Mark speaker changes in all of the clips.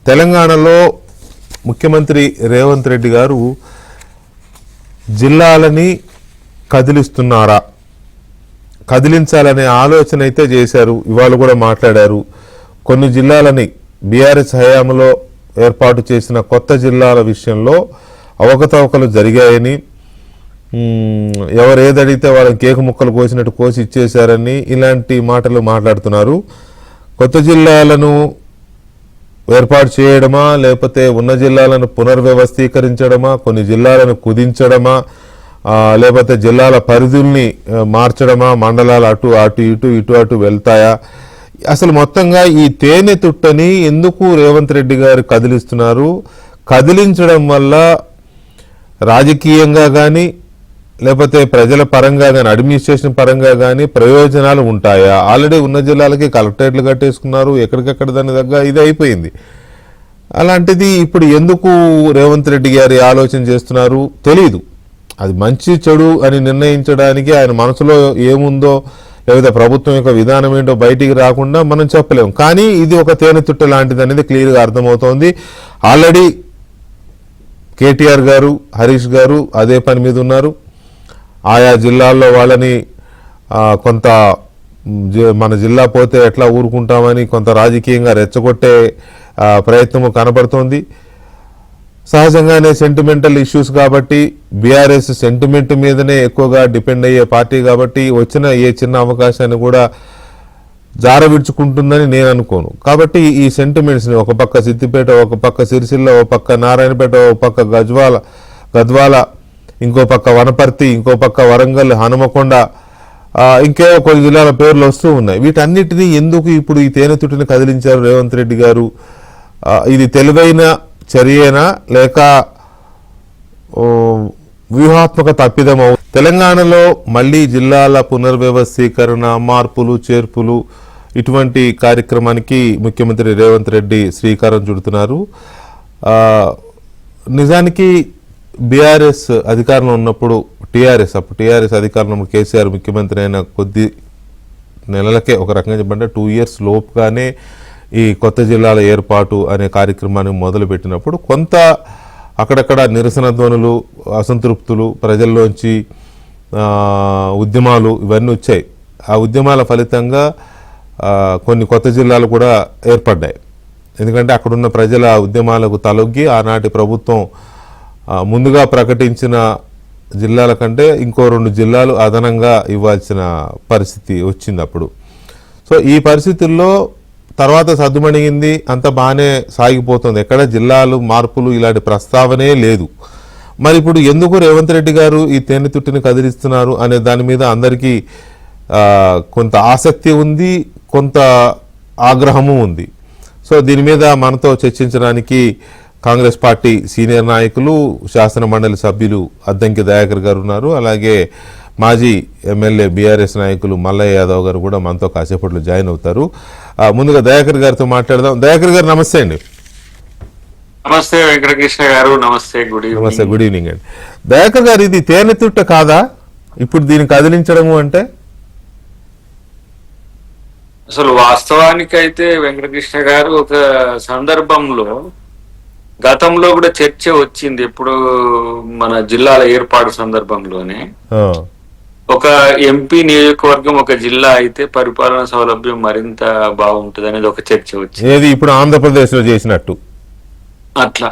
Speaker 1: తెలంగాణలో ముఖ్యమంత్రి రేవంత్ రెడ్డి గారు జిల్లాలని కదిలిస్తున్నారా, కదిలించాలనే ఆలోచన అయితే చేశారు. ఇవాళ కూడా మాట్లాడారు. కొన్ని జిల్లాలని బీఆర్ఎస్ హయాంలో ఏర్పాటు చేసిన కొత్త జిల్లాల విషయంలో అవకతవకలు జరిగాయని, ఎవరు ఏదడిగితే వాళ్ళని కేకు ముక్కలు కోసినట్టు కోసి ఇచ్చేశారని ఇలాంటి మాటలు మాట్లాడుతున్నారు. కొత్త జిల్లాలను ఏర్పాటు చేయడమా, లేకపోతే ఉన్న జిల్లాలను పునర్వ్యవస్థీకరించడమా, కొన్ని జిల్లాలను కుదించడమా, లేకపోతే జిల్లాల పరిధుల్ని మార్చడమా, మండలాలు అటు అటు ఇటు ఇటు అటు వెళ్తాయా? అసలు మొత్తంగా ఈ తేనె తుట్టని ఎందుకు రేవంత్ రెడ్డి గారు కదిలిస్తున్నారు? కదిలించడం వల్ల రాజకీయంగా కానీ లేకపోతే ప్రజల పరంగా కానీ అడ్మినిస్ట్రేషన్ పరంగా కానీ ప్రయోజనాలు ఉంటాయా? ఆల్రెడీ ఉన్న జిల్లాలకి కలెక్టరేట్లు కట్టేసుకున్నారు, ఎక్కడికక్కడ దాని దగ్గర ఇది అయిపోయింది. అలాంటిది ఇప్పుడు ఎందుకు రేవంత్ రెడ్డి గారి ఆలోచన చేస్తున్నారు తెలీదు. అది మంచి చెడు అని నిర్ణయించడానికి ఆయన మనసులో ఏముందో, లేకపోతే ప్రభుత్వం యొక్క విధానం ఏంటో బయటికి రాకుండా మనం చెప్పలేము. కానీ ఇది ఒక తేనెతుట్ట లాంటిది అనేది క్లియర్గా అర్థమవుతోంది. ఆల్రెడీ కేటీఆర్ గారు, హరీష్ గారు అదే పని మీద ఉన్నారు. ఆయా జిల్లాల్లో వాళ్ళని కొంత మన జిల్లా పోతే ఎట్లా ఊరుకుంటామని కొంత రాజకీయంగా రెచ్చగొట్టే ప్రయత్నము కనబడుతోంది. సహజంగానే సెంటిమెంటల్ ఇష్యూస్ కాబట్టి బీఆర్ఎస్ సెంటిమెంట్ మీదనే ఎక్కువగా డిపెండ్ అయ్యే పార్టీ కాబట్టి వచ్చిన ఏ చిన్న అవకాశాన్ని కూడా జారవిడ్చుకుంటుందని నేను అనుకోను. కాబట్టి ఈ సెంటిమెంట్స్ని ఒక పక్క సిద్దిపేట, ఒక పక్క సిరిసిల్ల, ఒక పక్క నారాయణపేట, ఒక పక్క గద్వాల, ఇంకో పక్క వనపర్తి, ఇంకో పక్క వరంగల్, హనుమకొండ, ఇంకేవో కొన్ని జిల్లాల పేర్లు వస్తూ ఉన్నాయి. వీటన్నిటినీ ఎందుకు ఇప్పుడు ఈ తేనెతుటిని కదిలించారు రేవంత్ రెడ్డి గారు? ఇది తెలివైన చర్యేనా లేక వ్యూహాత్మక తప్పిదమవు? తెలంగాణలో మళ్ళీ జిల్లాల పునర్వ్యవస్థీకరణ, మార్పులు చేర్పులు ఇటువంటి కార్యక్రమానికి ముఖ్యమంత్రి రేవంత్ రెడ్డి శ్రీకారం చుడుతున్నారు. నిజానికి బీఆర్ఎస్ అధికారంలో ఉన్నప్పుడు టీఆర్ఎస్ అధికారంలో కేసీఆర్ ముఖ్యమంత్రి అయిన కొద్ది నెలలకే, ఒక రకంగా చెప్పంటే 2 years లోపుగానే ఈ కొత్త జిల్లాల ఏర్పాటు అనే కార్యక్రమాన్ని మొదలుపెట్టినప్పుడు కొంత అక్కడక్కడ నిరసన ధ్వనులు, అసంతృప్తులు, ప్రజల్లోంచి ఉద్యమాలు ఇవన్నీ వచ్చాయి. ఆ ఉద్యమాల ఫలితంగా కొన్ని కొత్త జిల్లాలు కూడా ఏర్పడ్డాయి. ఎందుకంటే అక్కడున్న ప్రజల ఉద్యమాలకు తలొగ్గి ఆనాటి ప్రభుత్వం ముందుగా ప్రకటించిన జిల్లాల కంటే ఇంకో 2 జిల్లాలు అదనంగా ఇవ్వాల్సిన పరిస్థితి వచ్చింది అప్పుడు. సో ఈ పరిస్థితుల్లో తర్వాత సద్దుమణిగింది, అంత బాగానే సాగిపోతుంది. ఎక్కడ జిల్లాలు మార్పులు ఇలాంటి ప్రస్తావనే లేదు. మరి ఇప్పుడు ఎందుకు రేవంత్ రెడ్డి గారు ఈ తేనెతుట్టిని కదిలిస్తున్నారు అనే దాని మీద అందరికీ కొంత ఆసక్తి ఉంది, కొంత ఆగ్రహము ఉంది. సో దీని మీద మనతో చర్చించడానికి కాంగ్రెస్ పార్టీ సీనియర్ నాయకులు, శాసన మండలి సభ్యులు అద్దంకి దయాకర్ గారు ఉన్నారు. అలాగే మాజీ ఎమ్మెల్యే బీఆర్ఎస్ నాయకులు మల్లయ్య యాదవ్ గారు కూడా మనతో కాసేపట్లో జాయిన్ అవుతారు. ముందుగా దయాకర్ గారితో మాట్లాడదాం. దయాకర్ గారు నమస్తే అండి.
Speaker 2: నమస్తే వెంకటకృష్ణ గారు. నమస్తే, గుడ్
Speaker 1: ఈవినింగ్ అండి. దయాకర్ గారు, ఇది తేనెతుట్ట కాదా ఇప్పుడు దీన్ని కదిలించడము అంటే?
Speaker 2: అసలు వాస్తవానికైతే వెంకటకృష్ణ గారు ఒక సందర్భంలో గతంలో కూడా చర్చ వచ్చింది. ఎప్పుడు మన జిల్లాల ఏర్పాటు సందర్భంలోనే ఒక ఎంపీ నియోజకవర్గం ఒక జిల్లా అయితే పరిపాలన సౌలభ్యం మరింత బాగుంటుంది అనేది ఒక చర్చ వచ్చింది.
Speaker 1: ఏది ఇప్పుడు ఆంధ్రప్రదేశ్ లో చేసినట్టు
Speaker 2: అట్లా.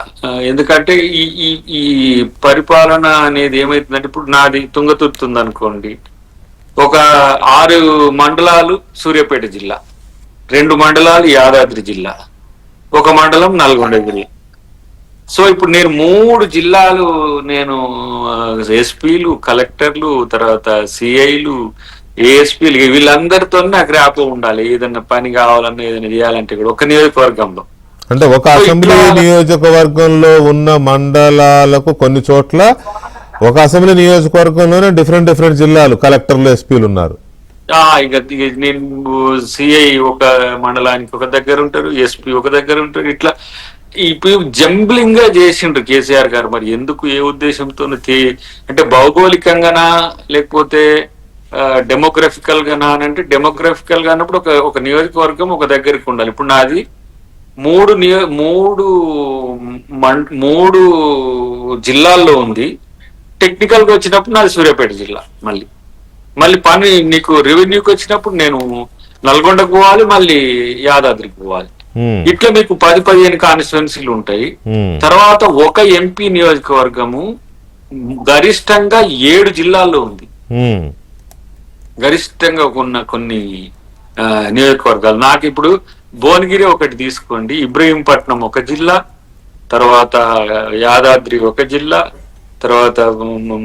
Speaker 2: ఎందుకంటే ఈ పరిపాలన అనేది ఏమైతుందంటే, ఇప్పుడు నాది తుంగతుర్తి ఉంది అనుకోండి, ఒక 6 మండలాలు సూర్యాపేట జిల్లా, 2 మండలాలు యాదాద్రి జిల్లా, 1 మండలం నల్గొండ జిల్లా. సో ఇప్పుడు నేను 3 జిల్లాలు, నేను ఎస్పీలు, కలెక్టర్లు, తర్వాత సిఐలు, ఏఎస్పీలు, వీళ్ళందరితో నాకు ర్యాపో ఉండాలి. ఏదైనా పని కావాలన్నా ఏదైనా చేయాలంటే కూడా ఒక నియోజకవర్గంలో,
Speaker 1: అంటే ఒక అసెంబ్లీ నియోజకవర్గంలో ఉన్న మండలాలకు కొన్ని చోట్ల ఒక అసెంబ్లీ నియోజకవర్గంలోనే డిఫరెంట్ జిల్లాలు కలెక్టర్లు, ఎస్పీలు ఉన్నారు.
Speaker 2: ఇక నేను సిఐ ఒక మండలానికి ఒక దగ్గర ఉంటారు, ఎస్పీ ఒక దగ్గర ఉంటారు. ఇట్లా ఇప్పుడు జంబ్లింగ్ గా చేసిండ్రు కేసీఆర్ గారు. మరి ఎందుకు, ఏ ఉద్దేశంతో? అంటే భౌగోళికంగానా లేకపోతే డెమోగ్రఫికల్ గానా అని అంటే, డెమోగ్రఫికల్ గా అన్నప్పుడు ఒక నియోజకవర్గం ఒక దగ్గరికి ఉండాలి. ఇప్పుడు నాది మూడు మూడు జిల్లాల్లో ఉంది. టెక్నికల్ గా వచ్చినప్పుడు నాది సూర్యాపేట జిల్లా. మళ్ళీ మళ్ళీ పని నీకు రెవెన్యూకి వచ్చినప్పుడు నేను నల్గొండకు పోవాలి, మళ్ళీ యాదాద్రికి పోవాలి. ఇట్లా మీకు 10-15 కాన్స్టిట్యున్సీలు ఉంటాయి. తర్వాత ఒక ఎంపీ నియోజకవర్గము గరిష్టంగా 7 జిల్లాల్లో ఉంది. గరిష్టంగా ఉన్న కొన్ని నియోజకవర్గాలు. నాకు ఇప్పుడు భువనగిరి ఒకటి తీసుకోండి, ఇబ్రహీంపట్నం ఒక జిల్లా, తర్వాత యాదాద్రి ఒక జిల్లా, తర్వాత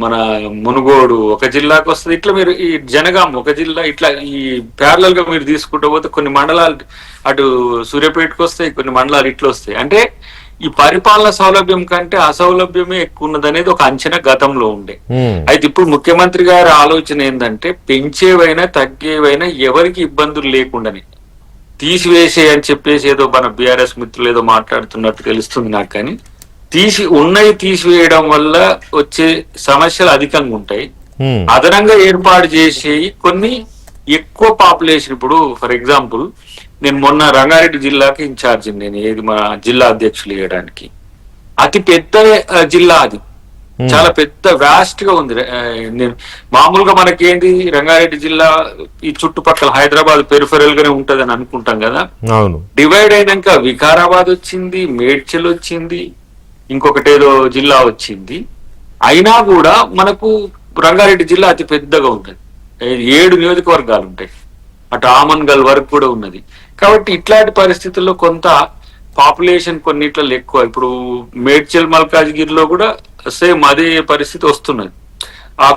Speaker 2: మన మునుగోడు ఒక జిల్లాకు వస్తుంది. ఇట్లా మీరు ఈ జనగాం ఒక జిల్లా, ఇట్లా ఈ ప్యారలల్ గా మీరు తీసుకుంటూ పోతే కొన్ని మండలాలు అటు సూర్యాపేటకు వస్తాయి, కొన్ని మండలాలు ఇట్లా వస్తాయి. అంటే ఈ పరిపాలన సౌలభ్యం కంటే అసౌలభ్యమే ఎక్కువ ఉన్నది అనేది ఒక అంచనా గతంలో ఉండే. అయితే ఇప్పుడు ముఖ్యమంత్రి గారి ఆలోచన ఏంటంటే పెంచేవైనా తగ్గేవైనా ఎవరికి ఇబ్బందులు లేకుండానే తీసివేసే అని చెప్పేసి ఏదో మన బీఆర్ఎస్ మిత్రులు ఏదో మాట్లాడుతున్నట్టు తెలుస్తుంది నాకు. కానీ ఉన్నవి తీసివేయడం వల్ల వచ్చే సమస్యలు అధికంగా ఉంటాయి. అదనంగా ఏర్పాటు చేసేవి కొన్ని ఎక్కువ పాపులేషన్. ఇప్పుడు ఫర్ ఎగ్జాంపుల్ నేను మొన్న రంగారెడ్డి జిల్లాకి ఇన్ఛార్జ్, నేను ఏది మా జిల్లా అధ్యక్షులు వేయడానికి. అతి పెద్ద జిల్లా అది, చాలా పెద్ద వ్యాస్ట్ గా ఉంది. నేను మామూలుగా మనకేంటి రంగారెడ్డి జిల్లా ఈ చుట్టుపక్కల హైదరాబాద్ పెరిఫెరల్ గానే ఉంటది అని అనుకుంటాం కదా. డివైడ్ అయినాక వికారాబాద్ వచ్చింది, మేడ్చల్ వచ్చింది, ఇంకొకటి ఏదో జిల్లా వచ్చింది. అయినా కూడా మనకు రంగారెడ్డి జిల్లా అతి పెద్దగా ఉంటుంది. 7 నియోజకవర్గాలు ఉంటాయి, అటు ఆమన్గల్ వరకు కూడా ఉన్నది. కాబట్టి ఇట్లాంటి పరిస్థితుల్లో కొంత పాపులేషన్ కొన్నిట్లలో ఎక్కువ. ఇప్పుడు మేడ్చల్ మల్కాజ్గిరిలో కూడా సేమ్ అదే పరిస్థితి వస్తున్నది.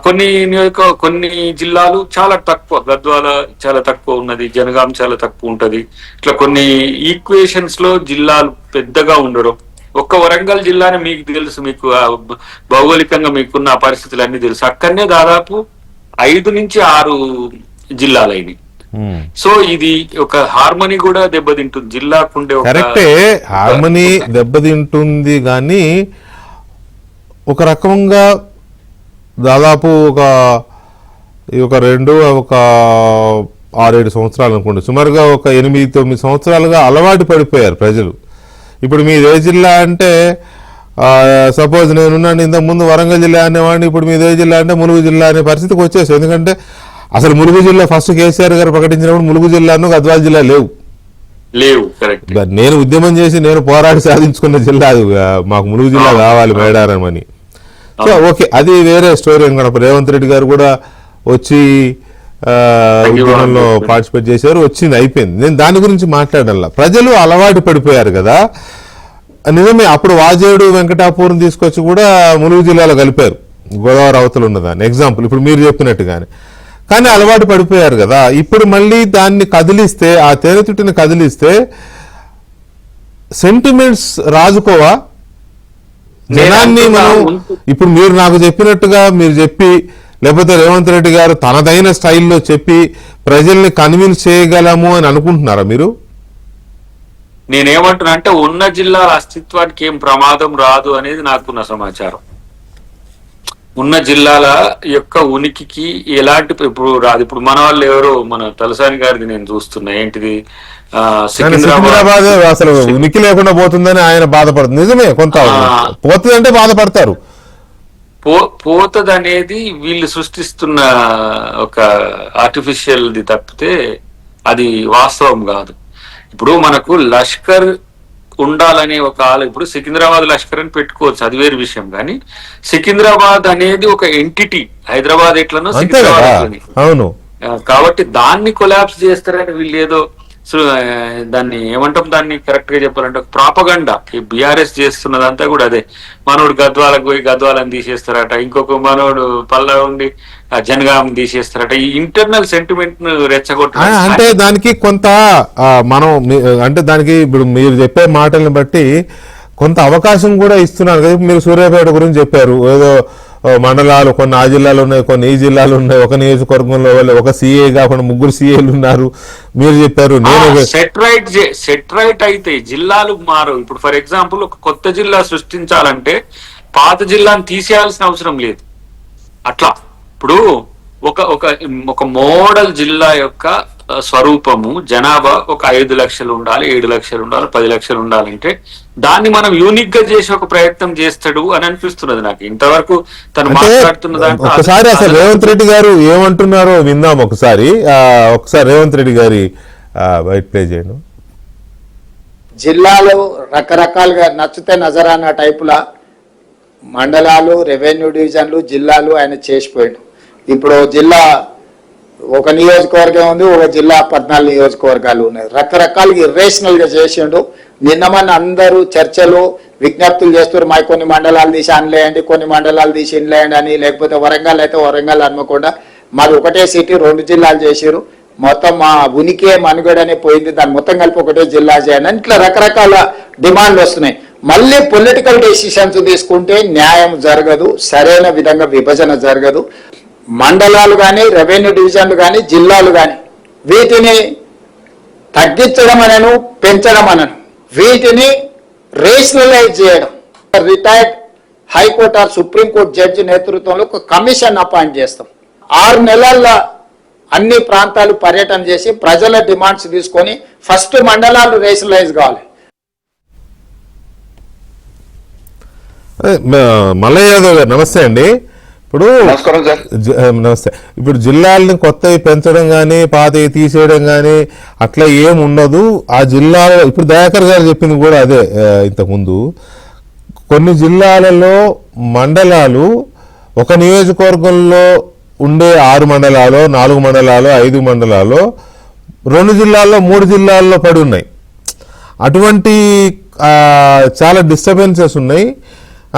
Speaker 2: కొన్ని జిల్లాలు చాలా తక్కువ, గద్వాల చాలా తక్కువ ఉన్నది, జనగాం చాలా తక్కువ ఉంటది. ఇట్లా కొన్ని ఈక్వేషన్స్ లో జిల్లాలు పెద్దగా ఉండడం. ఒక్క వరంగల్ జిల్లానే మీకు తెలుసు, మీకు భౌగోళికంగా మీకున్న పరిస్థితులు అన్ని తెలుసు. అక్కడనే దాదాపు 5 నుంచి 6 జిల్లాలు అయినాయి. సో ఇది ఒక హార్మనీ కూడా దెబ్బతింటుంది జిల్లాకుండే.
Speaker 1: కరెక్టే, హార్మనీ దెబ్బతింటుంది. కానీ ఒక రకంగా దాదాపు ఒక 6-7 సంవత్సరాలు అనుకోండి, సుమారుగా ఒక 8-9 సంవత్సరాలుగా అలవాటు పడిపోయారు ప్రజలు. ఇప్పుడు మీది ఏ జిల్లా అంటే సపోజ్ నేనున్నాను, ఇంతకు ముందు వరంగల్ జిల్లా అనేవాడిని, ఇప్పుడు మీది ఏ జిల్లా అంటే ములుగు జిల్లా అనే పరిస్థితికి వచ్చేసి. ఎందుకంటే అసలు ములుగు జిల్లా ఫస్ట్ కేసీఆర్ గారు ప్రకటించినప్పుడు ములుగు జిల్లాను గద్వాల జిల్లా లేవు. నేను ఉద్యమం చేసి నేను పోరాడి సాధించుకున్న జిల్లా అది. మాకు ములుగు జిల్లా కావాలి మేడారం అని. సో ఓకే, అది వేరే స్టోరీ. అనుకున్నప్పుడు రేవంత్ రెడ్డి గారు కూడా వచ్చి ఉద్యమంలో పార్టిసిపేట్ చేశారు, వచ్చింది, అయిపోయింది. నేను దాని గురించి మాట్లాడాల. ప్రజలు అలవాటు పడిపోయారు కదా. నిజమే, అప్పుడు వాజేడు వెంకటాపూర్ని తీసుకొచ్చి కూడా ములుగు జిల్లాలో కలిపారు, గోదావరి అవతల ఉన్నదాన్ని ఎగ్జాంపుల్, ఇప్పుడు మీరు చెప్పినట్టుగానే. కానీ అలవాటు పడిపోయారు కదా. ఇప్పుడు మళ్ళీ దాన్ని కదిలిస్తే, ఆ తేనెతుట్టిని కదిలిస్తే సెంటిమెంట్స్ రాజుకోవా జనాన్ని? మనం ఇప్పుడు మీరు నాకు చెప్పినట్టుగా మీరు చెప్పి, లేకపోతే రేవంత్ రెడ్డి గారు తనదైన స్టైల్లో చెప్పి ప్రజల్ని కన్విన్స్ చేయగలము అని అనుకుంటున్నారా మీరు?
Speaker 2: నేనేమంటున్నా అంటే ఉన్న జిల్లాల అస్తిత్వానికి ఏం ప్రమాదం రాదు అనేది నాకున్న సమాచారం. ఉన్న జిల్లాల యొక్క ఉనికికి ఎలాంటి ఇప్పుడు రాదు. ఇప్పుడు మన వాళ్ళు ఎవరో, మన తలసాని గారిది నేను చూస్తున్నా, ఏంటిది
Speaker 1: సికింద్రాబాద్ అసలు ఉనికి లేకుండా పోతుందని ఆయన బాధపడుతుంది. నిజమే, కొంత పోతుందంటే బాధపడతారు.
Speaker 2: పోతది అనేది వీళ్ళు సృష్టిస్తున్న ఒక ఆర్టిఫిషియల్ ది తప్పితే అది వాస్తవం కాదు. ఇప్పుడు మనకు లష్కర్ ఉండాలనే ఒక ఇప్పుడు సికింద్రాబాద్ లష్కర్ అని పెట్టుకోవచ్చు, అది వేరు విషయం. కానీ సికింద్రాబాద్ అనేది ఒక ఎంటిటీ, హైదరాబాద్ ఎట్లనో సికింద్రాబాద్.
Speaker 1: అవును,
Speaker 2: కాబట్టి దాన్ని కొలాప్స్ చేస్తారని వీళ్ళు ఏదో దాన్ని ఏమంటాం, దాన్ని కరెక్ట్ గా చెప్పాలంటే ప్రాపగండా. ఈ బీఆర్ఎస్ చేస్తున్నదంతా కూడా అదే. మనోడు గద్వాలకు పోయి గద్వాలని తీసేస్తారట, ఇంకొక మనోడు పల్ల ఉండి జనగాం తీసేస్తారట. ఈ ఇంటర్నల్ సెంటిమెంట్ ను రెచ్చగొట్టారు.
Speaker 1: అంటే దానికి కొంత మనం అంటే దానికి ఇప్పుడు మీరు చెప్పే మాటలను బట్టి కొంత అవకాశం కూడా ఇస్తున్నారు కదా. మీరు సూర్యాపేట గురించి చెప్పారు, ఏదో మండలాలు కొన్ని ఆ జిల్లాలు ఉన్నాయి, కొన్ని ఈ జిల్లాలు ఉన్నాయి, ఒక నియోజకవర్గంలో ఒక సీఏ కాకుండా 3 సీఏలు ఉన్నారు మీరు చెప్పారు. నేను
Speaker 2: సెట్రైట్ అయితే జిల్లాలు మారు. ఇప్పుడు ఫర్ ఎగ్జాంపుల్ ఒక కొత్త జిల్లా సృష్టించాలంటే పాత జిల్లాను తీసేయాల్సిన అవసరం లేదు. అట్లా ఇప్పుడు ఒక మోడల్ జిల్లా యొక్క స్వరూపము జనాభా ఒక 5 లక్షలు ఉండాలి, 7 లక్షలు ఉండాలి, 10 లక్షలు ఉండాలంటే దాన్ని మనం యూనిక్ గా చేసి ఒక ప్రయత్నం చేస్తాడు అని అనిపిస్తున్నది నాకు. ఇంతవరకు తను మాట్లాడుతున్న దాంట్లో
Speaker 1: ఒకసారి అసలు రేవంత్ రెడ్డి గారు ఏమంటున్నారో విందాం. ఒకసారి రేవంత్ రెడ్డి గారి వైట్ ప్లే చేయండి.
Speaker 3: జిల్లాలు రకరకాలుగా నచ్చితే నజరానా టైపుల మండలాలు, రెవెన్యూ డివిజన్లు, జిల్లాలు ఆయన చేసిపోయాడు. ఇప్పుడు జిల్లా ఒక నియోజకవర్గం ఉంది, ఒక జిల్లా 14 నియోజకవర్గాలు ఉన్నాయి. రకరకాలుగా ఇర్రేషనల్ గా చేసిండు. నిన్నమన్న అందరూ చర్చలు విజ్ఞప్తులు చేస్తారు, మా కొన్ని మండలాలు తీసి అనలేయండి, కొన్ని మండలాలు తీసి ఇన్లేయండి అని. లేకపోతే వరంగల్ అయితే వరంగల్ అనుకోకుండా మాది ఒకటే సిటీ 2 జిల్లాలు చేసిరు, మొత్తం మా ఉనికి మనుగడనే పోయింది, దాన్ని మొత్తం కలిపి ఒకటే జిల్లా చేయండి అని ఇట్లా రకరకాల డిమాండ్లు వస్తున్నాయి. మళ్ళీ పొలిటికల్ డెసిషన్స్ తీసుకుంటే న్యాయం జరగదు, సరైన విధంగా విభజన జరగదు. మండలాలు కానీ, రెవెన్యూ డివిజన్లు కానీ, జిల్లాలు కానీ వీటిని తగ్గించడం అనను, పెంచడం అనను, వీటిని రేషనలైజ్ చేయడం. Retired high court or supreme court judge నేతృత్వంలో ఒక కమిషన్ అపాయింట్ చేస్తాం. 6 నెలల్లో అన్ని ప్రాంతాలు పర్యటన చేసి ప్రజల డిమాండ్స్ తీసుకొని ఫస్ట్ మండలాలు రేషనలైజ్ కావాలి.
Speaker 1: మల్లయ్య యాదవ్ గారు నమస్తే అండి. ఇప్పుడు నమస్తే. ఇప్పుడు జిల్లాలని కొత్తవి పెంచడం కానీ పాతవి తీసేయడం కానీ అట్లా ఏం ఉండదు. ఆ జిల్లాలో ఇప్పుడు దయాకర్ గారు చెప్పింది కూడా అదే. ఇంతకుముందు కొన్ని జిల్లాలలో మండలాలు ఒక నియోజకవర్గంలో ఉండే 6 మండలాలు, 4 మండలాలు, 5 మండలాలు 2 జిల్లాల్లో 3 జిల్లాల్లో పడి ఉన్నాయి. అటువంటి చాలా డిస్టర్బెన్సెస్ ఉన్నాయి.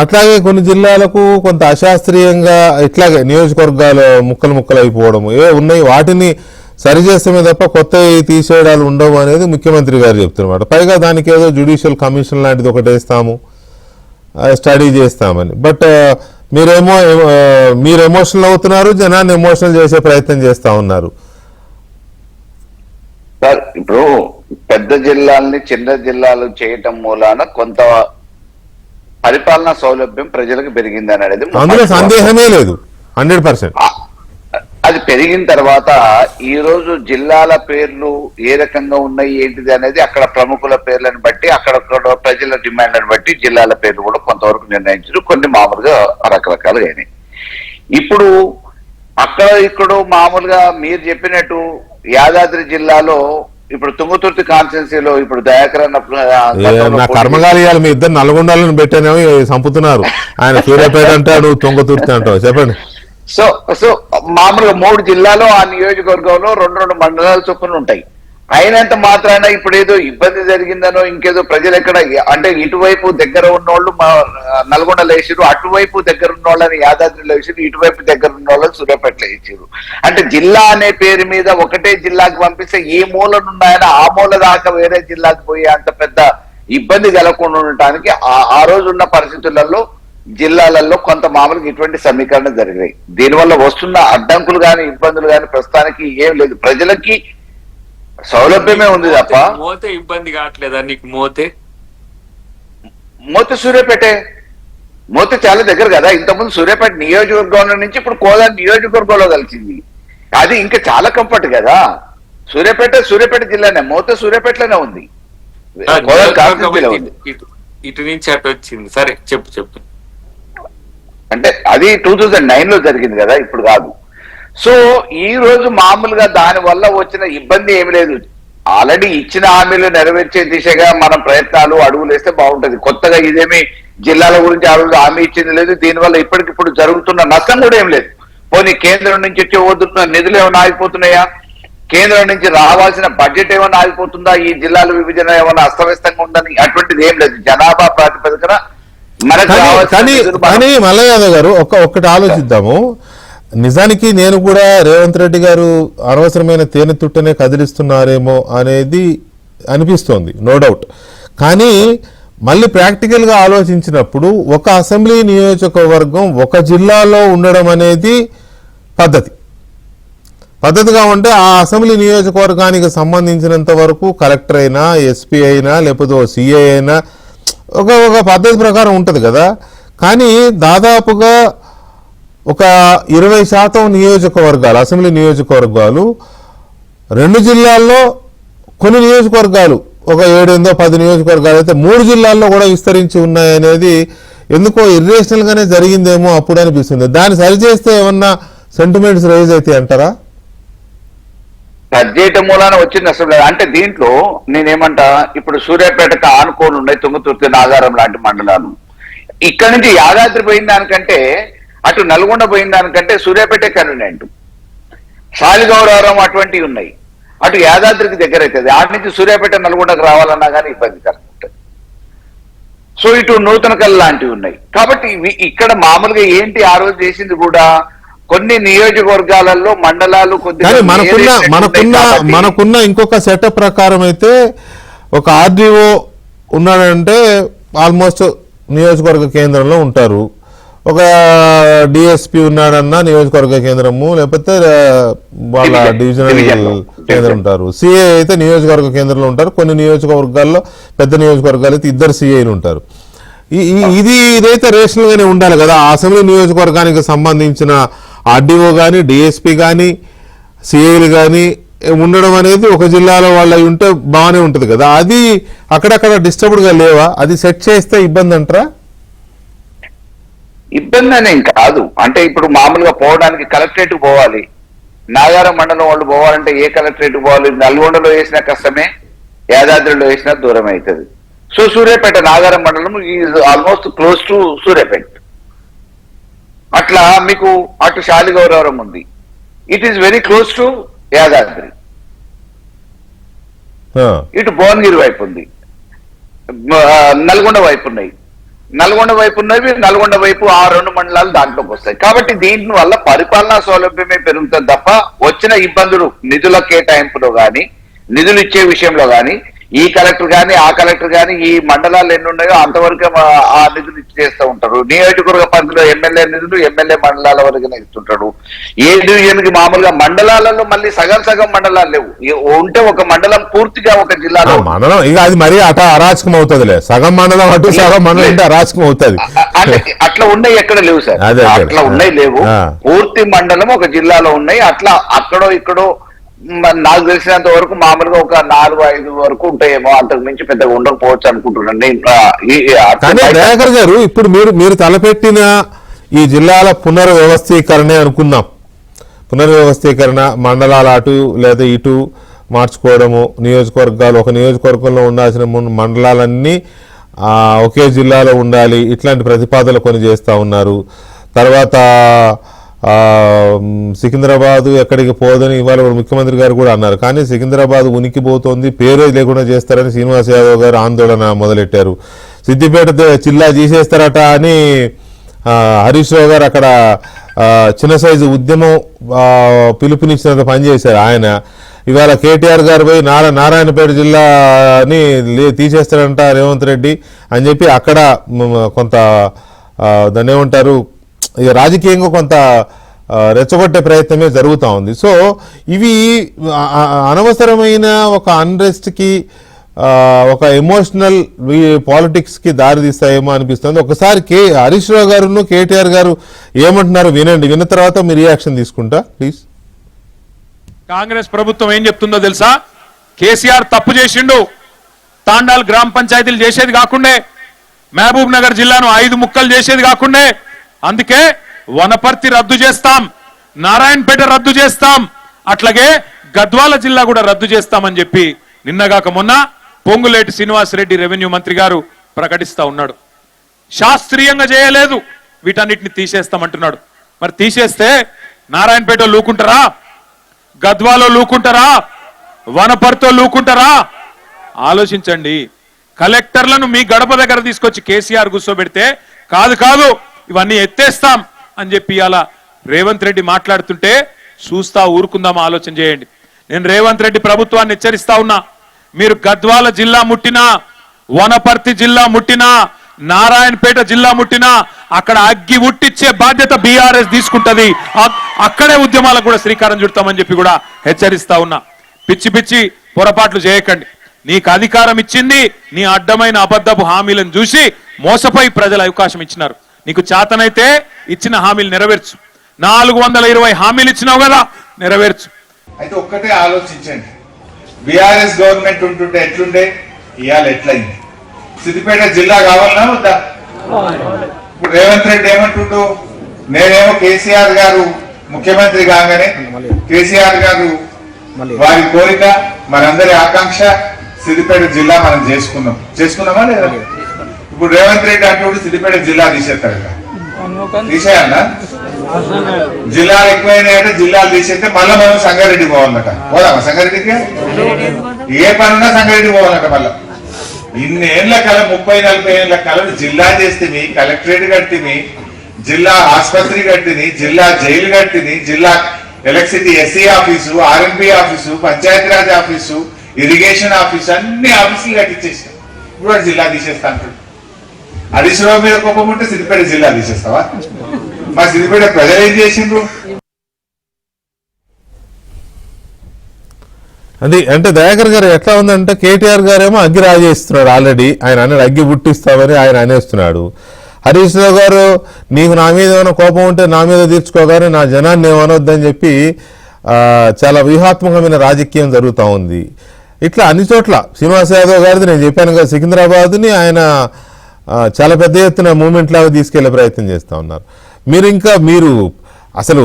Speaker 1: అట్లాగే కొన్ని జిల్లాలకు కొంత అశాస్త్రీయంగా ఇట్లాగే నియోజకవర్గాలు ముక్కలు అయిపోవడం ఉన్నాయి. వాటిని సరిచేస్తమే తప్ప కొత్త తీసేయడాలు ఉండవు అనేది ముఖ్యమంత్రి గారు చెప్తున్నమాట. పైగా దానికి ఏదో జ్యుడిషియల్ కమిషన్ లాంటిది ఒకటి వేస్తాము, స్టడీ చేస్తామని. బట్ మీరు ఎమోషనల్ అవుతున్నారు, జనాన్ని ఎమోషనల్ చేసే ప్రయత్నం చేస్తా ఉన్నారు.
Speaker 4: సార్ ఇప్పుడు పెద్ద జిల్లాల్ని చిన్న జిల్లాలు చేయటం మూలాన కొంత పరిపాలనా సౌలభ్యం ప్రజలకు పెరిగిందని అనేది
Speaker 1: అందులో సందేహమే లేదు. 100%
Speaker 4: అది పెరిగిన తర్వాత ఈ రోజు జిల్లాల పేర్లు ఏ రకంగా ఉన్నాయి ఏంటిది అనేది అక్కడ ప్రముఖుల పేర్లను బట్టి అక్కడ ప్రజల డిమాండ్లను బట్టి జిల్లాల పేర్లు కూడా కొంతవరకు నిర్ణయించారు. కొన్ని మామూలుగా రకరకాలుగా అయినాయి. ఇప్పుడు అక్కడ ఇక్కడ మామూలుగా మీరు చెప్పినట్టు యాదాద్రి జిల్లాలో ఇప్పుడు తుంగతుర్తి కాన్స్టిట్యున్సీలో ఇప్పుడు దయాకర్
Speaker 1: నా కర్మగాలియాలు మీ ఇద్దరు నల్గొండలను పెట్టానేమో చంపుతున్నారు. ఆయన సూర్యాపేట అంటాడు, తుంగతుర్తి అంటావు. చెప్పండి.
Speaker 4: సో మామూలుగా 3 జిల్లాలో ఆ నియోజకవర్గంలో 2 మండలాలు చొప్పున ఉంటాయి. అయినంత మాత్రాన ఇప్పుడు ఏదో ఇబ్బంది జరిగిందనో ఇంకేదో ప్రజలు ఎక్కడ అంటే ఇటువైపు దగ్గర ఉన్నోళ్ళు నల్గొండలో వేసారు, అటువైపు దగ్గర ఉన్నోళ్ళని యాదాద్రిలో వేసారు, ఇటువైపు దగ్గర ఉన్నోళ్ళని సూర్యాపేటలో వేసారు. అంటే జిల్లా అనే పేరు మీద ఒకటే జిల్లాకు పంపిస్తే ఏ మూలనున్నాయని ఆ మూల దాకా వేరే జిల్లాకు పోయే అంత పెద్ద ఇబ్బంది కలగకుండా ఉండటానికి ఆ రోజు ఉన్న పరిస్థితులలో జిల్లాలలో కొంత మామూలుగా ఇటువంటి సమీకరణ జరిగాయి. దీనివల్ల వస్తున్న అడ్డంకులు గాని ఇబ్బందులు గాని ప్రస్తుతానికి ఏం లేదు. ప్రజలకి సౌలభ్యమే ఉంది తప్ప
Speaker 2: మోతే ఇబ్బంది కావట్లేదా నీకు?
Speaker 4: మోతే సూర్యాపేటే మోతే చాలా దగ్గర కదా. ఇంతకుముందు సూర్యాపేట నియోజకవర్గంలో నుంచి ఇప్పుడు కోదాడ నియోజకవర్గంలో కలిసింది. అది ఇంకా చాలా కంఫర్ట్ కదా. సూర్యాపేట జిల్లానే, మోతే సూర్యాపేటలోనే ఉంది, కోదాడ కాన్స్టిట్యూన్సీలో ఉంది.
Speaker 2: ఇటు నుంచి అటు వచ్చింది. సరే చెప్పు.
Speaker 4: అంటే అది 2009 జరిగింది కదా, ఇప్పుడు కాదు. సో ఈ రోజు మామూలుగా దాని వల్ల వచ్చిన ఇబ్బంది ఏమి లేదు. ఆల్రెడీ ఇచ్చిన హామీలు నెరవేర్చే దిశగా మనం ప్రయత్నాలు అడుగులు వేస్తే బాగుంటది. కొత్తగా ఇదేమి జిల్లాల గురించి ఆ రోజు హామీ ఇచ్చింది లేదు. దీనివల్ల ఇప్పటికిప్పుడు జరుగుతున్న నష్టం కూడా ఏం లేదు. పోనీ కేంద్రం నుంచి వచ్చే వదులుతున్న నిధులు ఏమైనా ఆగిపోతున్నాయా? కేంద్రం నుంచి రావాల్సిన బడ్జెట్ ఏమైనా ఆగిపోతుందా? ఈ జిల్లాల విభజన ఏమైనా అస్తవ్యస్తంగా ఉందని అటువంటిది ఏం లేదు. జనాభా ప్రాతిపదికన
Speaker 1: కానీ మల్లయ్య యాదవ్ గారు ఒక్కటి ఆలోచిద్దాము. నిజానికి నేను కూడా రేవంత్ రెడ్డి గారు అనవసరమైన తేనె తుట్టనే కదిలిస్తున్నారేమో అనేది అనిపిస్తోంది, నో డౌట్. కానీ మళ్ళీ ప్రాక్టికల్గా ఆలోచించినప్పుడు ఒక అసెంబ్లీ నియోజకవర్గం ఒక జిల్లాలో ఉండడం అనేది పద్ధతిగా ఉంటే ఆ అసెంబ్లీ నియోజకవర్గానికి సంబంధించినంత వరకు కలెక్టర్ అయినా, ఎస్పీ అయినా, లేకపోతే సిఐ అయినా ఒక పద్ధతి ప్రకారం ఉంటుంది కదా. కానీ దాదాపుగా ఒక 20% నియోజకవర్గాలు, అసెంబ్లీ నియోజకవర్గాలు 2 జిల్లాల్లో కొన్ని నియోజకవర్గాలు ఒక 7-10 నియోజకవర్గాలు అయితే 3 జిల్లాల్లో కూడా విస్తరించి ఉన్నాయనేది ఎందుకో ఇర్రేషనల్ గానే జరిగిందేమో అప్పుడు అనిపిస్తుంది. దాన్ని సరిచేస్తే ఏమన్నా సెంటిమెంట్స్ రైజ్ అయితే అంటారా?
Speaker 4: సజ్జేట మూలాన వచ్చింది అసలు. అంటే దీంట్లో నేనేమంటా, ఇప్పుడు సూర్యాపేటకు ఆనుకోని ఉన్నాయి తుంగతుర్తి, నాగారం లాంటి మండలాలు. ఇక్కడ నుంచి యాదాద్రి పోయిన దానికంటే అటు నల్గొండ పోయిన దానికంటే సూర్యాపేట కన్వీనియంట్. సాలిగౌరవరం అటువంటివి ఉన్నాయి. అటు యాదాద్రికి దగ్గర అవుతుంది. ఆటి నుంచి సూర్యాపేట నల్గొండకు రావాలన్నా కానీ ఇబ్బందికరంగా ఉంటుంది. సో ఇటు నూతనకల్ లాంటివి ఉన్నాయి. కాబట్టి ఇక్కడ మామూలుగా ఏంటి ఆ రోజు చేసింది కూడా కొన్ని నియోజకవర్గాలలో మండలాలు కొద్దిగా
Speaker 1: మనకున్న ఇంకొక సెటప్ ప్రకారం అయితే ఒక ఆర్డీఓ ఉన్నాడంటే ఆల్మోస్ట్ నియోజకవర్గ కేంద్రంలో ఉంటారు. ఒక డిఎస్పి ఉన్నాడన్నా నియోజకవర్గ కేంద్రము, లేకపోతే వాళ్ళ డివిజనల్ కేంద్రం ఉంటారు. సిఐ అయితే నియోజకవర్గ కేంద్రంలో ఉంటారు. కొన్ని నియోజకవర్గాల్లో పెద్ద నియోజకవర్గాలు అయితే 2 సిఐలు ఉంటారు. ఇదైతే రేషనల్ గానే ఉండాలి కదా. అసెంబ్లీ నియోజకవర్గానికి సంబంధించిన ఆర్డీఓ కానీ, డిఎస్పి కానీ, సిఐలు కానీ ఉండడం అనేది ఒక జిల్లాలో వాళ్ళ ఉంటే బాగానే ఉంటుంది కదా. అది అక్కడక్కడ డిస్టర్బ్డ్గా లేవా? అది సెట్ చేస్తే ఇబ్బంది అంటారా?
Speaker 4: ఇబ్బంది అనేం కాదు. అంటే ఇప్పుడు మామూలుగా పోవడానికి కలెక్టరేట్ పోవాలి. నాగారం మండలం వాళ్ళు పోవాలంటే ఏ కలెక్టరేట్ పోవాలి? నల్గొండలో వేసినా కష్టమే, యాదాద్రిలో వేసినా దూరం అవుతుంది. సో సూర్యాపేట నాగారం మండలం is almost close to Suryapet. అట్లా మీకు అటు శాలిగౌరవరం ఉంది, it is very close to Yadadri. ఇటు భువనగిరి వైపు ఉంది, నల్గొండ వైపు ఉన్నాయి. నల్గొండ వైపు ఉన్నవి, నల్గొండ వైపు ఆ 2 మండలాలు దాంట్లోకి వస్తాయి. కాబట్టి దీని వల్ల పరిపాలనా సౌలభ్యమే పెరుగుతుంది తప్ప వచ్చిన ఇబ్బందులు నిధుల కేటాయింపులో కానీ, నిధులు ఇచ్చే విషయంలో కానీ, ఈ కలెక్టర్ కానీ ఆ కలెక్టర్ కానీ ఈ మండలాలు ఎన్ని ఉన్నాయో అంతవరకు ఆ నిధులు ఇచ్చేస్తూ ఉంటారు. నియోజకవర్గ పరిధిలో ఎమ్మెల్యే నిధులు ఎమ్మెల్యే మండలాల వరకు ఇస్తుంటాడు. ఏ డివిజన్ కి మామూలుగా మండలాలలో మళ్ళీ సగం మండలాలు లేవు. ఉంటే ఒక మండలం పూర్తిగా ఒక జిల్లాలో
Speaker 1: మండలం. ఇక అది మరీ అరాచకం అవుతుందిలే. సగం మండలం అటు సగం మండలం అంటే అరాచకం అవుతుంది.
Speaker 4: అట్లా ఉన్నాయి, ఎక్కడ లేవు సార్. అట్లా ఉన్నాయి లేవు. పూర్తి మండలం ఒక జిల్లాలో ఉన్నాయి. అట్లా అక్కడో ఇక్కడో నాకు తెలిసినంత వరకు మామూలుగా ఒక 4-5 వరకు ఉంటాయేమో, అంతకు మించి పెద్దగా ఉండకపోవచ్చు అనుకుంటున్నాను.
Speaker 1: దయాకర్ గారు, ఇప్పుడు మీరు తలపెట్టిన ఈ జిల్లాల పునర్వ్యవస్థీకరణే అనుకున్నాం. పునర్వ్యవస్థీకరణ మండలాలు అటు లేదా ఇటు మార్చుకోవడము, నియోజకవర్గాలు ఒక నియోజకవర్గంలో ఉండాల్సిన మండలాలన్నీ ఒకే జిల్లాలో ఉండాలి, ఇట్లాంటి ప్రతిపాదనలు కొన్ని చేస్తూ ఉన్నారు. తర్వాత సికింద్రాబాద్ ఎక్కడికి పోదని ఇవాళ ముఖ్యమంత్రి గారు కూడా అన్నారు. కానీ సికింద్రాబాద్ ఉనికి పోతోంది, పేరే లేకుండా చేస్తారని శ్రీనివాస్ యాదవ్ గారు ఆందోళన మొదలెట్టారు. సిద్దిపేట జిల్లా తీసేస్తారట అని హరీష్ రావు గారు అక్కడ చిన్న సైజు ఉద్యమం పిలుపునిచ్చినంత పనిచేశారు ఆయన. ఇవాళ కేటీఆర్ గారు పోయి నారాయణపేట జిల్లాని తీసేస్తారంట రేవంత్ రెడ్డి అని చెప్పి అక్కడ కొంత దాన్ని ఏమంటారు, ఇక రాజకీయంగా కొంత రెచ్చగొట్టే ప్రయత్నమే జరుగుతూ ఉంది. సో ఇవి అనవసరమైన ఒక అన్రెస్ట్కి, ఒక ఎమోషనల్ పాలిటిక్స్కి దారితీస్తాయేమో అనిపిస్తుంది. ఒకసారి హరీష్ రావు గారు కేటీఆర్ గారు ఏమంటున్నారు వినండి. విన్న తర్వాత మీ రియాక్షన్ తీసుకుంటా ప్లీజ్.
Speaker 5: కాంగ్రెస్ ప్రభుత్వం ఏం చెప్తుందో తెలుసా? కేసీఆర్ తప్పు చేసిండు, తాండాల్ గ్రామ పంచాయతీలు చేసేది కాకుండే, మహబూబ్ నగర్ జిల్లాను 5 ముక్కలు చేసేది కాకుండే, అందుకే వనపర్తి రద్దు చేస్తాం, నారాయణపేట రద్దు చేస్తాం, అట్లాగే గద్వాల జిల్లా కూడా రద్దు చేస్తామని చెప్పి నిన్నగాక మొన్న పొంగులేటి శ్రీనివాసరెడ్డి రెవెన్యూ మంత్రి గారు ప్రకటిస్తా ఉన్నాడు. శాస్త్రీయంగా చేయలేదు, వీటన్నిటిని తీసేస్తామంటున్నాడు. మరి తీసేస్తే నారాయణపేట లూకుంటారా, గద్వాలో లూకుంటారా, వనపర్తితో లూకుంటారా? ఆలోచించండి. కలెక్టర్లను మీ గడప దగ్గర తీసుకొచ్చి కేసీఆర్ కూర్చోబెడితే కాదు ఇవన్నీ ఎత్తేస్తాం అని చెప్పి అలా రేవంత్ రెడ్డి మాట్లాడుతుంటే చూస్తా ఊరుకుందామా? ఆలోచన చేయండి. నేను రేవంత్ రెడ్డి ప్రభుత్వాన్ని హెచ్చరిస్తా ఉన్నా, మీరు గద్వాల జిల్లా ముట్టినా, వనపర్తి జిల్లా ముట్టినా, నారాయణపేట జిల్లా ముట్టినా అక్కడ అగ్గి ఉట్టిచ్చే బాధ్యత బీఆర్ఎస్ తీసుకుంటది. అక్కడే ఉద్యమాలకు కూడా శ్రీకారం చుడతామని చెప్పి కూడా హెచ్చరిస్తా ఉన్నా. పిచ్చి పొరపాట్లు చేయకండి. నీకు అధికారం ఇచ్చింది నీ అడ్డమైన అబద్ధపు హామీలను చూసి మోసపోయి ప్రజలు అవకాశం ఇచ్చినారు. నీకు చేతనైతే ఇచ్చిన హామీలు నెరవేర్చు. 420 హామీలు ఇచ్చినావు కదా, నెరవేర్చు.
Speaker 6: అయితే ఒక్కటే ఆలోచించండి, బీఆర్ఎస్ గవర్నమెంట్ ఉంటుంటే ఎట్లుండే, ఇవాళ ఎట్లయింది? సిద్దిపేట జిల్లా కావాలన్నా వద్దా? ఇప్పుడు రేవంత్ రెడ్డి ఏమంటుండు, నేనేమో కేసీఆర్ గారు ముఖ్యమంత్రి కాగానే కేసీఆర్ గారు వారి కోరిక, మనందరి ఆకాంక్ష సిద్దిపేట జిల్లా మనం చేసుకున్నామా లేదా? ఇప్పుడు రేవంత్ రెడ్డి అంటూ సిద్దిపేట జిల్లా తీసేస్తాడు, తీసేయాలన్నా? జిల్లాలు ఎక్కువైనాయంటే జిల్లాలు తీసేస్తే మళ్ళీ మనం సంగారెడ్డి పోవాలన్నట. పోదామా సంగారెడ్డికి? ఏ పనున్నా సంగారెడ్డి పోవాలన్నట. మళ్ళా ఇన్ని ఏళ్ల కాలం, 30-40 ఏళ్ల కాలం జిల్లా చేస్తే, కలెక్టరేట్ కట్టిమి, జిల్లా ఆసుపత్రి కట్టిని, జిల్లా జైలు కట్టిని, జిల్లా electricity SC office, RMP office, Panchayati Raj office, irrigation office, అన్ని ఆఫీసులు కట్టించేసాం. ఇప్పుడు జిల్లా తీసేస్తా అంటాడు. హరీశ్రావు మీద కోపం ఉంటే సిద్దిపేట జిల్లా తీసేస్తావా? మా సిద్దిపేట ప్రజలు ఏం చేసిండ్రు?
Speaker 1: అది అంటే దయాకర్ గారు ఎట్లా ఉందంటే, కేటీఆర్ గారేమో అగ్గి రాజేస్తున్నాడు ఆల్రెడీ. ఆయన అనేది అగ్గి పుట్టిస్తామని ఆయన అనేస్తున్నాడు. హరీష్ రావు గారు, నీకు నా మీద ఏమైనా కోపం ఉంటే నా మీద తీర్చుకోగానే నా జనాన్ని ఏమనొద్దని చెప్పి చాలా వ్యూహాత్మకమైన రాజకీయం జరుగుతూ ఉంది. ఇట్లా అన్ని చోట్ల శ్రీనివాస్ యాదవ్ గారిది నేను చెప్పాను కదా, సికింద్రాబాద్ని ఆయన చాలా పెద్ద ఎత్తున మూమెంట్ లాగా తీసుకెళ్లే ప్రయత్నం చేస్తూ ఉన్నారు. మీరు అసలు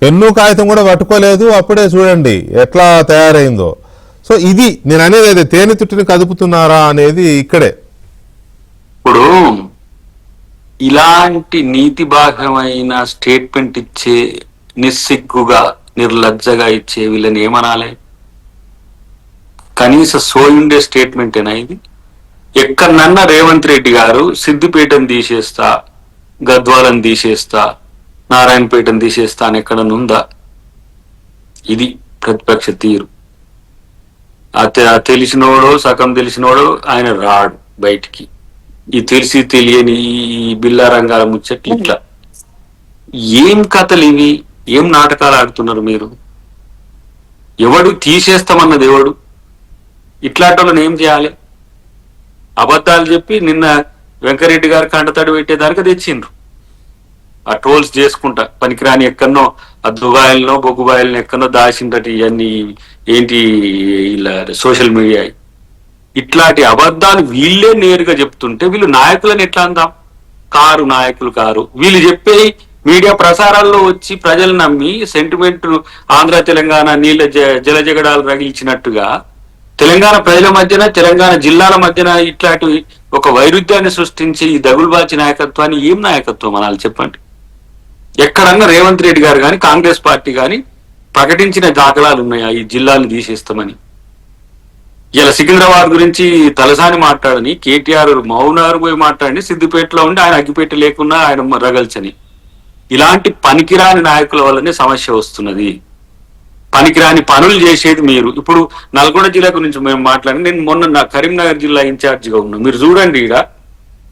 Speaker 1: పెన్ను కాగితం కూడా పట్టుకోలేదు, అప్పుడే చూడండి ఎట్లా తయారైందో. సో ఇది నేను అనేది, తేనె తుట్టిని కదుపుతున్నారా అనేది ఇక్కడే.
Speaker 2: ఇప్పుడు ఇలాంటి నీతి భాగమైన స్టేట్మెంట్ ఇచ్చే, నిస్సిగ్గుగా నిర్లజ్జగా ఇచ్చే వీళ్ళని ఏమనాలి? కనీస సోయుండే స్టేట్మెంటేనా ఇది? ఎక్కడన్నా రేవంత్ రెడ్డి గారు సిద్దిపేటను తీసేస్తా, గద్వాలను తీసేస్తా, నారాయణపేటను తీసేస్తా అని ఎక్కడన్నా ఉందా? ఇది ప్రతిపక్ష తీరు. తెలిసినోడో సగం తెలిసినోడో ఆయన రాడు బయటికి. ఈ తెలిసి తెలియని ఈ బిల్లా రంగాల ముచ్చట్లు ఇట్లా ఏం కథలు ఇవి? ఏం నాటకాలు ఆడుతున్నారు మీరు? ఎవడు తీసేస్తామన్నది ఎవడు? ఇట్లాంటి వాళ్ళని ఏం చేయాలి? అబద్ధాలు చెప్పి నిన్న వెంకరెడ్డి గారు కంటతడి పెట్టేదానికి తెచ్చిండ్రు. ఆ ట్రోల్స్ చేసుకుంటా పనికిరాని ఎక్కడనో ఆ దుబాయల్లో బొగ్గుబాయలను ఎక్కడనో దాచిందట. ఇవన్నీ ఏంటి ఇలా సోషల్ మీడియా. ఇట్లాంటి అబద్ధాలు వీళ్ళే నేరుగా చెప్తుంటే వీళ్ళు నాయకులను ఎట్లా అందాం? కారు నాయకులు కారు. వీళ్ళు చెప్పే మీడియా ప్రసారాల్లో వచ్చి ప్రజలు నమ్మి సెంటిమెంట్ ఆంధ్ర తెలంగాణ నీళ్ళ జలజగడాలు రగిల్చినట్టుగా తెలంగాణ ప్రజల మధ్యన, తెలంగాణ జిల్లాల మధ్యన ఇట్లాంటి ఒక వైరుధ్యాన్ని సృష్టించి ఈ దగులుబాచి నాయకత్వాన్ని ఏం నాయకత్వం అనాలి చెప్పండి? ఎక్కడన్నా రేవంత్ రెడ్డి గారు కానీ కాంగ్రెస్ పార్టీ కానీ ప్రకటించిన దాఖలాలు ఉన్నాయా ఈ జిల్లాలను తీసేస్తామని? ఇలా సికింద్రాబాద్ గురించి తలసాని మాట్లాడని, కేటీఆర్ మౌనారు పోయి మాట్లాడి సిద్దిపేటలో ఉండి ఆయన అగ్గిపెట్టి లేకున్నా ఆయన రగల్చని. ఇలాంటి పనికిరాని నాయకుల వల్లనే సమస్య వస్తున్నది. పనికిరాని పనులు చేసేది మీరు. ఇప్పుడు నల్గొండ జిల్లా గురించి మేము మాట్లాడి, నేను మొన్న నా కరీంనగర్ జిల్లా ఇన్ఛార్జిగా ఉన్నాను. మీరు చూడండి, ఈడ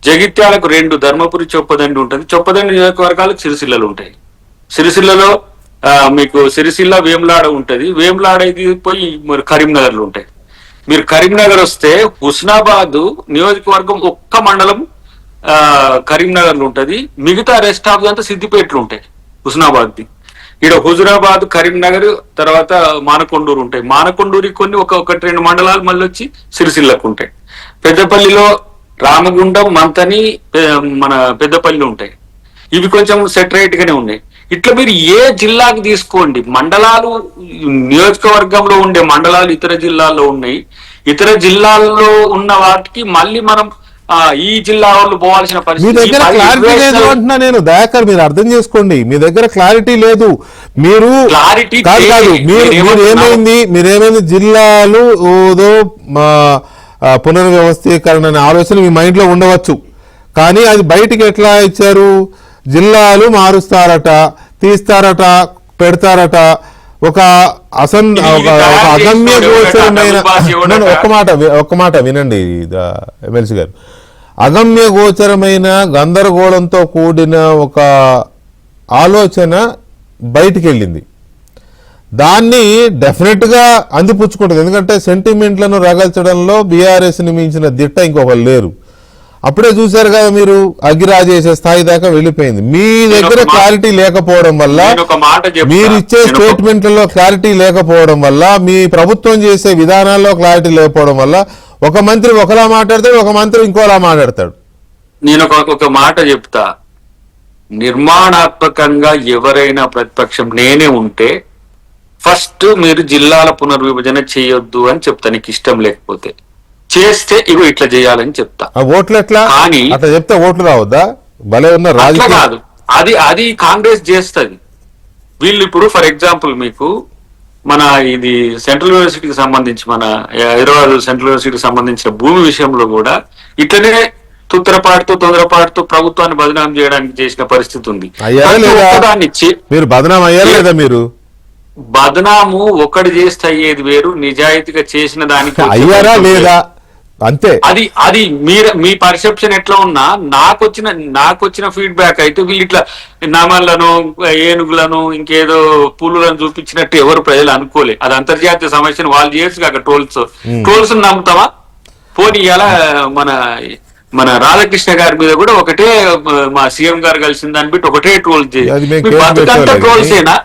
Speaker 2: జగిత్యాలకు 2 ధర్మపురి చొప్పదండి ఉంటుంది. చొప్పదండి నియోజకవర్గాలకు సిరిసిల్లలు ఉంటాయి. సిరిసిల్లలో మీకు సిరిసిల్ల వేములాడ ఉంటది. వేములాడ ఇది పోయి మరి కరీంనగర్లు ఉంటాయి. మీరు కరీంనగర్ వస్తే హుస్నాబాద్ నియోజకవర్గం ఒక్క మండలం కరీంనగర్లు ఉంటది. మిగతా రెస్ట్ ఆఫ్ అంతా సిద్దిపేటలు ఉంటాయి. హుస్నాబాద్ది ఈడ హుజురాబాద్, కరీంనగర్, తర్వాత మానకొండూరు ఉంటాయి. మానకొండూరికి కొన్ని 1-2 మండలాలు మళ్ళీ వచ్చి సిరిసిల్లకు ఉంటాయి. పెద్దపల్లిలో రామగుండం, మంతని, మన పెద్దపల్లి ఉంటాయి. ఇవి కొంచెం సెటరేట్ గానే ఉన్నాయి. ఇట్లా మీరు ఏ జిల్లాకి తీసుకోండి, మండలాలు నియోజకవర్గంలో ఉండే మండలాలు ఇతర జిల్లాల్లో ఉన్నాయి. ఇతర జిల్లాల్లో ఉన్న వాటికి మళ్ళీ మనం ఈ జిల్లా వాళ్ళు పోవాల్సిన పరిస్థితి.
Speaker 1: మీ దగ్గర క్లారిటీ లేదు అంటున్నా నేను. దయాకర్, మీరు అర్థం చేసుకోండి, మీ దగ్గర క్లారిటీ లేదు. మీరు కాదు మీరేమైంది జిల్లాలు ఏదో పునర్వ్యవస్థీకరణ అనే ఆలోచన మీ మైండ్ లో ఉండవచ్చు, కానీ అది బయటికి ఎట్లా ఇచ్చారు? జిల్లాలు మారుస్తారట, తీస్తారట, పెడతారట. ఒక అగమ్య గోచరమైన ఒక్క మాట వినండి ఎమ్మెల్సీ గారు. అగమ్య గోచరమైన గందరగోళంతో కూడిన ఒక ఆలోచన బయటికి వెళ్ళింది. దాన్ని డెఫినెట్గా అందిపుచ్చుకుంటుంది. ఎందుకంటే సెంటిమెంట్లను రగల్చడంలో బీఆర్ఎస్ని మించిన దిట్ట ఇంకొకరు లేరు. అప్పుడే చూశారు కదా మీరు, అగ్గిరాజేసే స్థాయి దాకా వెళ్ళిపోయింది. మీ దగ్గర క్లారిటీ లేకపోవడం వల్ల,
Speaker 2: నేను ఒక మాట చెప్తా.
Speaker 1: మీరు ఇచ్చే స్టేట్మెంట్లలో క్లారిటీ లేకపోవడం వల్ల, మీ ప్రభుత్వం చేసే విధానాల్లో క్లారిటీ లేకపోవడం వల్ల ఒక మంత్రి ఒకలా మాట్లాడతాడు, ఒక మంత్రి ఇంకోలా మాట్లాడతాడు.
Speaker 2: నేను ఒక మాట చెప్తా. నిర్మాణాత్మకంగా ఎవరైనా ప్రతిపక్షం నేనే ఉంటే ఫస్ట్ మీరు జిల్లాల పునర్విభజన చేయొద్దు అని చెప్తా, నీకు ఇష్టం లేకపోతే. చేస్తే ఇగో ఇట్లా చేయాలని చెప్తా.
Speaker 1: ఆ ఓట్లు ఎట్లా?
Speaker 2: కానీ
Speaker 1: అట్లా చెప్తే ఓట్లు రావద్దా? భలే ఉన్న
Speaker 2: అట్లా
Speaker 1: రాజకీయ
Speaker 2: కాదు, అది కాంగ్రెస్ చేస్తుంది. వీళ్ళు ఇప్పుడు ఫర్ ఎగ్జాంపుల్ మీకు మన ఇది సెంట్రల్ యూనివర్సిటీకి సంబంధించి, మన హైదరాబాద్ సెంట్రల్ యూనివర్సిటీకి సంబంధించిన భూమి విషయంలో కూడా ఇట్లనే తొందరపాటుతో ప్రభుత్వాన్ని బదనాం చేయడానికి చేసిన పరిస్థితి ఉంది.
Speaker 1: అయ్యారా లేదా? మీరు బదనాం అయ్యారా లేదా? మీరు
Speaker 2: బదనాము ఒకటి చేస్తే అయ్యేది వేరు, నిజాయితీగా చేసిన దానికి
Speaker 1: అయ్యారా లేదా అంతే.
Speaker 2: అది మీ పర్సెప్షన్ ఎట్లా ఉన్నా నాకు వచ్చిన ఫీడ్బ్యాక్ అయితే వీళ్ళు ఇట్లా నమలను, ఏనుగులను, ఇంకేదో పులులను చూపించినట్టు ఎవరు ప్రజలు అనుకోలే. అది అంతర్జాతీయ సమస్యను వాళ్ళు చేయొచ్చు కాక ట్రోల్స్ నమ్ముతావా? పోనీ ఇలా మన రాధాకృష్ణ గారి మీద కూడా ఒకటే, మా సీఎం గారు కలిసిన దాన్ని బట్టి ఒకటే ట్రోల్ బతుకంతా ట్రోల్సేనా?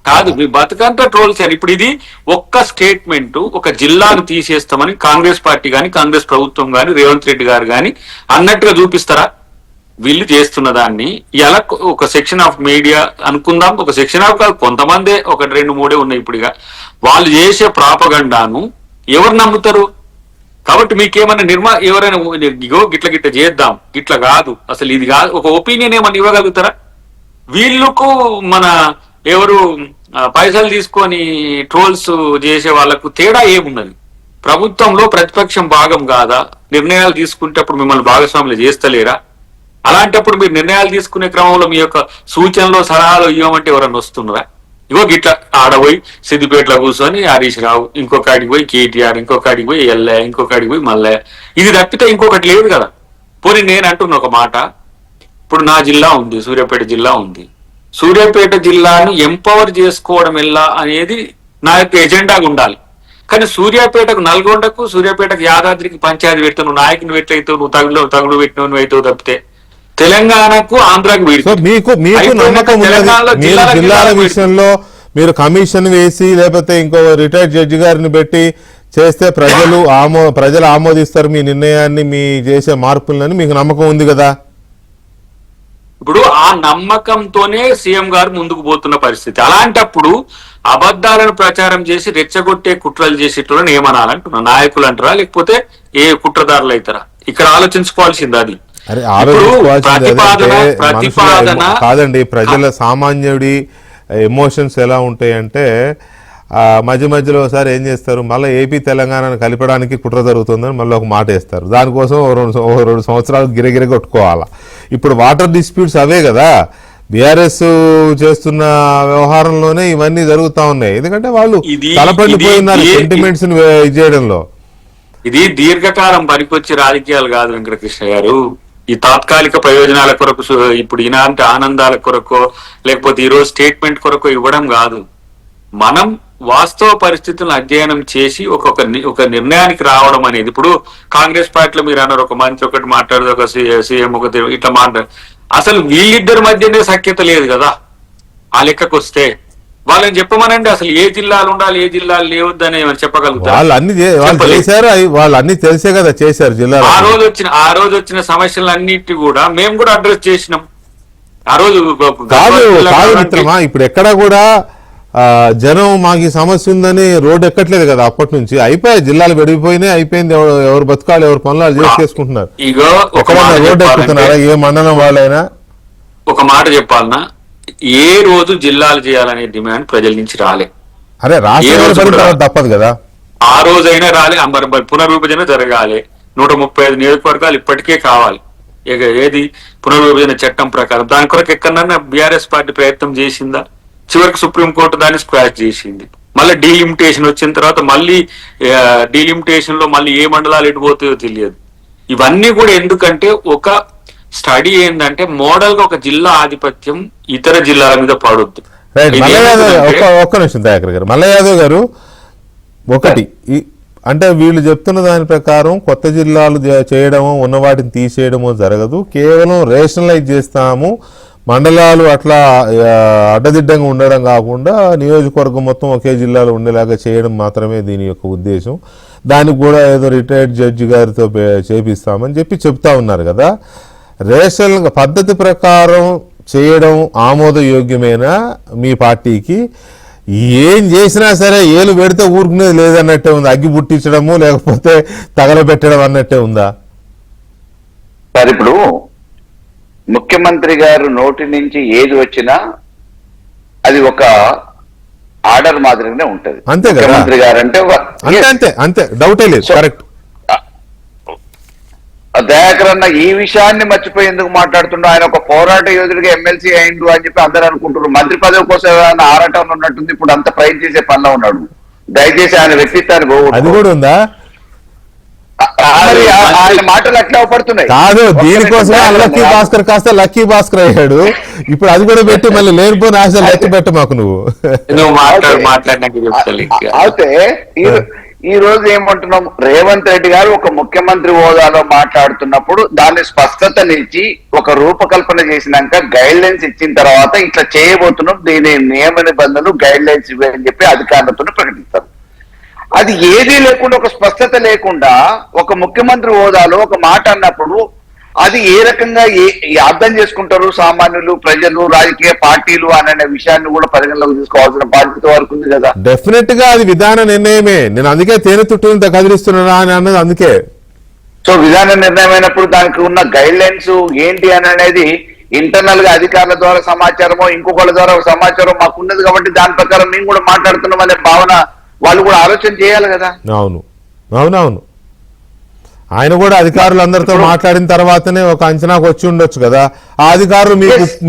Speaker 2: కాదు, మీ బతుకంతా ట్రోల్సేనా? ఇప్పుడు ఇది ఒక్క స్టేట్మెంట్, ఒక జిల్లాను తీసేస్తామని కాంగ్రెస్ పార్టీ గాని, కాంగ్రెస్ ప్రభుత్వం గాని, రేవంత్ రెడ్డి గారు గాని అన్నట్టుగా చూపిస్తారా? వీళ్ళు చేస్తున్న దాన్ని ఇలా ఒక సెక్షన్ ఆఫ్ మీడియా అనుకుందాం, ఒక సెక్షన్ ఆఫ్ కాదు, కొంతమందే, ఒక 2-3 ఉన్నాయి ఇప్పుడుగా, వాళ్ళు చేసే ప్రాపగండాను ఎవరు నమ్ముతారు? కాబట్టి మీకేమన్నా ఎవరైనా ఇగో గిట్ల చేద్దాం, గిట్ల కాదు, అసలు ఇది కాదు, ఒక ఒపీనియన్ ఏమన్నా ఇవ్వగలుగుతారా? వీళ్ళకు మన ఎవరు పైసలు తీసుకొని ట్రోల్స్ చేసే వాళ్ళకు తేడా ఏమున్నది? ప్రభుత్వంలో ప్రతిపక్షం భాగం కాదా? నిర్ణయాలు తీసుకునేటప్పుడు మిమ్మల్ని భాగస్వాములు చేస్తలేరా? అలాంటప్పుడు మీరు నిర్ణయాలు తీసుకునే క్రమంలో మీ యొక్క సూచనలు, సలహాలు ఇవ్వమంటే ఎవరన్నా వస్తున్నారా? ఇగో గిట్లా ఆడపోయి సిద్దిపేటలో కూర్చొని హరీష్ రావు, ఇంకొకటికి పోయి కేటీఆర్, ఇంకొకటికి పోయి ఎల్లయ్య, ఇంకొకటికి పోయి మల్లయ్య, ఇది తప్పితే ఇంకొకటి లేదు కదా. పోనీ నేను అంటున్న ఒక మాట, ఇప్పుడు నా జిల్లా ఉంది, సూర్యాపేట జిల్లా ఉంది. సూర్యాపేట జిల్లాను ఎంపవర్ చేసుకోవడం ఎలా అనేది నా యొక్క ఎజెండాగా ఉండాలి. కానీ సూర్యాపేటకు, నల్గొండకు, సూర్యాపేటకు, యాదాద్రికి పంచాయతీ పెడతావు, నువ్వు నాయకుని పెట్టయితావు, నువ్వు తగులు పెట్టినవు అవుతావు తప్పితే తెలంగాణకు, ఆంధ్రాకు
Speaker 1: మీకు నమ్మకం ఉన్నది. మీరు జిల్లాల విషయంలో మీరు కమిషన్ వేసి లేకపోతే ఇంకో రిటైర్డ్ జడ్జి గారిని పెట్టి చేస్తే ప్రజలు ఆమోదిస్తారు మీ నిర్ణయాన్ని, మీ చేసే మార్పులని మీకు నమ్మకం ఉంది కదా.
Speaker 2: ఇప్పుడు ఆ నమ్మకంతోనే సీఎం గారు ముందుకు పోతున్న పరిస్థితి. అలాంటప్పుడు అబద్ధాలను ప్రచారం చేసి రెచ్చగొట్టే కుట్రలు చేసేటోళ్ళని ఏమనాలంటున్నా? నాయకులు అంటారా, లేకపోతే ఏ కుట్రదారులు అవుతారా? ఇక్కడ ఆలోచించుకోవాల్సింది అది. ప్రతిపాదన
Speaker 1: కాదండి. ప్రజల సామాన్యుడి ఎమోషన్స్ ఎలా ఉంటాయంటే, మధ్యలో ఒకసారి ఏం చేస్తారు, మళ్ళీ ఏపీ తెలంగాణను కలపడానికి కుట్ర జరుగుతుందని మళ్ళీ ఒక మాట వేస్తారు. దానికోసం ఓ 2 సంవత్సరాలు గిరగిర కొట్టుకోవాలా. ఇప్పుడు వాటర్ డిస్ప్యూట్స్ అవే కదా, బీఆర్ఎస్ చేస్తున్న వ్యవహారంలోనే ఇవన్నీ జరుగుతా ఉన్నాయి. ఎందుకంటే వాళ్ళు తలపడిపోయినారు సెంటిమెంట్స్ చేయడంలో.
Speaker 2: ఇది దీర్ఘకాలం పనికొచ్చే రాజకీయాలు కాదు వెంకటకృష్ణ గారు. ఈ తాత్కాలిక ప్రయోజనాల కొరకు, ఇప్పుడు ఈనాటి ఆనందాల కొరకు, లేకపోతే ఈరోజు స్టేట్మెంట్ కొరకు ఇవ్వడం కాదు. మనం వాస్తవ పరిస్థితులను అధ్యయనం చేసి ఒక నిర్ణయానికి రావడం అనేది. ఇప్పుడు కాంగ్రెస్ పార్టీలో మీరు అన్నారు, ఒక మంత్రి ఒకటి మాట్లాడదు, ఒక సీఎం ఒకటి ఇట్లా మాట్లాడు. అసలు వీళ్ళిద్దరి మధ్యనే సఖ్యత లేదు కదా. ఆ లెక్కకు వస్తే వాళ్ళని చెప్పమనండి, అసలు ఏ జిల్లాలు ఉండాలి, ఏ జిల్లాలు లేవద్దని చెప్పగలుగుతారు.
Speaker 1: వాళ్ళు అన్ని తెలిసే కదా చేశారు జిల్లా.
Speaker 2: ఆ రోజు వచ్చిన సమస్యలన్నిటి కూడా మేము కూడా అడ్రస్ చేసినాం. ఆ రోజు
Speaker 1: కాదు మిత్రమా, ఇప్పుడు ఎక్కడ కూడా జనం మాకు ఈ సమస్య ఉందని రోడ్డు ఎక్కట్లేదు కదా. అప్పటి నుంచి అయిపోయాయి, జిల్లాలు పెరిగిపోయినాయి, అయిపోయింది. ఎవరు బతకాలి, ఎవరు పనులు చేసుకుంటున్నారు. రోడ్డు ఎక్కుతున్నారా ఏ మండలం వాళ్ళైనా?
Speaker 2: ఒక మాట చెప్పాలన్నా, ఏ రోజు జిల్లాలు చేయాలనే డిమాండ్ ప్రజల నుంచి రాలే.
Speaker 1: అరే రాష్ట్రం తప్పదు కదా.
Speaker 2: ఆ రోజైనా రాలే. పునర్విభజన జరగాలి. 135 నియోజకవర్గాలు ఇప్పటికే కావాలి. ఇక ఏది పునర్విభజన చట్టం ప్రకారం దాని కొరకు ఎక్కడన్నా బీఆర్ఎస్ పార్టీ ప్రయత్నం చేసిందా? చివరికి సుప్రీంకోర్టు దాన్ని స్క్వాష్ చేసింది. మళ్ళీ డీలిమిటేషన్ వచ్చిన తర్వాత మళ్ళీ డీలిమిటేషన్ లో మళ్ళీ ఏ మండలాలు ఎటుపోతాయో తెలియదు. ఇవన్నీ కూడా ఎందుకంటే ఒక స్టడీ ఏంటంటే మోడల్ గా ఒక జిల్లా ఆధిపత్యం ఇతర జిల్లాల మీద పడొద్దు.
Speaker 1: ఒక్క నిమిషం దయాకర్ గారు, మల్ల యాదవ్ గారు, ఒకటి అంటే వీళ్ళు చెప్తున్న దాని ప్రకారం కొత్త జిల్లాలు చేయడమో ఉన్న వాటిని తీసేయడమో జరగదు, కేవలం రేషనలైజ్ చేస్తాము, మండలాలు అట్లా అడ్డదిడ్డంగా ఉండడం కాకుండా నియోజకవర్గం మొత్తం ఒకే జిల్లాలో ఉండేలాగా చేయడం మాత్రమే దీని యొక్క ఉద్దేశం. దానికి కూడా ఏదో రిటైర్డ్ జడ్జి గారితో చేపిస్తామని చెప్తా ఉన్నారు కదా. రేషన్ పద్ధతి ప్రకారం చేయడం ఆమోదయోగ్యమేనా మీ పార్టీకి? ఏం చేసినా సరే ఏలు పెడితే ఊరుకునేది లేదన్నట్టే ఉంది, అగ్గి పుట్టించడము లేకపోతే తగలబెట్టడం అన్నట్టే ఉందా?
Speaker 4: సార్ ఇప్పుడు ముఖ్యమంత్రి గారు నోటి నుంచి ఏది వచ్చినా అది ఒక ఆర్డర్ మాదిరిగానే ఉంటది.
Speaker 1: అంతే కదా?
Speaker 4: ముఖ్యమంత్రి గారు అంటే
Speaker 1: అంతే డౌటే లేదు. కరెక్ట్.
Speaker 4: దయాకర్ అన్న ఈ విషయాన్ని మర్చిపోయి ఎందుకు మాట్లాడుతుండో, ఆయన ఒక పోరాట యోధుడిగా ఎమ్మెల్సీ అయిండు అని చెప్పి అందరూ అనుకుంటున్నారు. మంత్రి పదవి కోసం ఏమైనా ఆరాటంలో ఉన్నట్టుంది, ఇప్పుడు అంత ప్రయత్నం చేసే పనిలో ఉన్నాడు. దయచేసి ఆయన వ్యక్తిత్వాన్ని
Speaker 1: అది కూడా ఉందా?
Speaker 4: ఆయన మాటలు అట్లా పడుతున్నాయి
Speaker 1: కాదు, దీనికోసం అన్లక్కీ భాస్కర్ కాస్త లక్కీ భాస్కర్ అయ్యాడు. ఇప్పుడు అది కూడా పెట్టి మళ్ళీ లేనిపోయిన ఆశలు లెక్క పెట్ట మాకు నువ్వు.
Speaker 4: అయితే ఈ రోజు ఏమంటున్నాం, రేవంత్ రెడ్డి గారు ఒక ముఖ్యమంత్రి హోదాలో మాట్లాడుతున్నప్పుడు దాన్ని స్పష్టతనిచ్చి ఒక రూపకల్పన చేసినాక గైడ్ లైన్స్ ఇచ్చిన తర్వాత ఇట్లా చేయబోతున్నాం, దీని నియమ నిబంధనలు గైడ్ లైన్స్ ఇవ్వని చెప్పి అధికారులతో ప్రకటిస్తారు. అది ఏదీ లేకుండా, ఒక స్పష్టత లేకుండా ఒక ముఖ్యమంత్రి హోదాలో ఒక మాట అన్నప్పుడు అది ఏ రకంగా అర్థం చేసుకుంటారు సామాన్యులు, ప్రజలు, రాజకీయ పార్టీలు అనే విషయాన్ని కూడా పరిగణలోకి తీసుకోవాల్సిన బాధ్యత వరకు ఉంది కదా.
Speaker 1: డెఫినెట్ గా అది విధాన నిర్ణయమే. నేను అందుకే తేనె తుట్టుని కదిలిస్తున్నా అని అన్నది అందుకే.
Speaker 4: సో విధాన నిర్ణయం అయినప్పుడు దానికి ఉన్న గైడ్ లైన్స్ ఏంటి అని అనేది ఇంటర్నల్ గా అధికారుల ద్వారా సమాచారమో ఇంకొకళ్ళ ద్వారా సమాచారం మాకు ఉన్నది కాబట్టి దాని ప్రకారం మేము కూడా మాట్లాడుతున్నాం అనే భావన వాళ్ళు కూడా ఆలోచన చేయాలి కదా.
Speaker 1: అవును. ఆయన కూడా అధికారులందరితో మాట్లాడిన తర్వాతనే ఒక అంచనాకు వచ్చి ఉండొచ్చు కదా. ఆ అధికారులు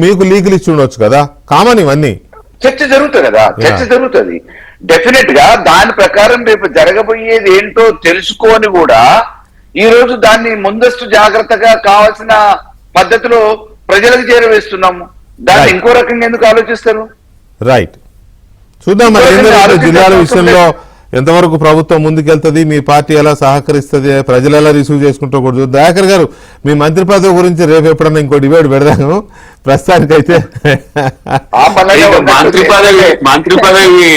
Speaker 1: మీకు లీకులు ఇచ్చి ఉండొచ్చు కదా. కామన్ ఇవన్నీ
Speaker 4: చర్చ జరుగుతుంది కదా, చర్చ జరుగుతుంది. డెఫినెట్ గా దాని ప్రకారం రేపు జరగబోయేది ఏంటో తెలుసుకొని కూడా ఈ రోజు దాన్ని ముందస్తు జాగ్రత్తగా కావాల్సిన పద్ధతిలో ప్రజలకు చేరవేస్తున్నాము. దాన్ని ఇంకో రకంగా ఎందుకు ఆలోచిస్తారు?
Speaker 1: రైట్. చూద్దాం మరి జిల్లాల విషయంలో ఎంతవరకు ప్రభుత్వం ముందుకెళ్తుంది, మీ పార్టీ ఎలా సహకరిస్తుంది, ప్రజలు ఎలా రిసీవ్ చేసుకుంటూ. దయాకర్ గారు, మీ మంత్రి పదవి గురించి రేపు ఎప్పుడన్నా ఇంకో డిబేట్ పెడదాము. ప్రస్తుతానికైతే
Speaker 2: మంత్రి పదవి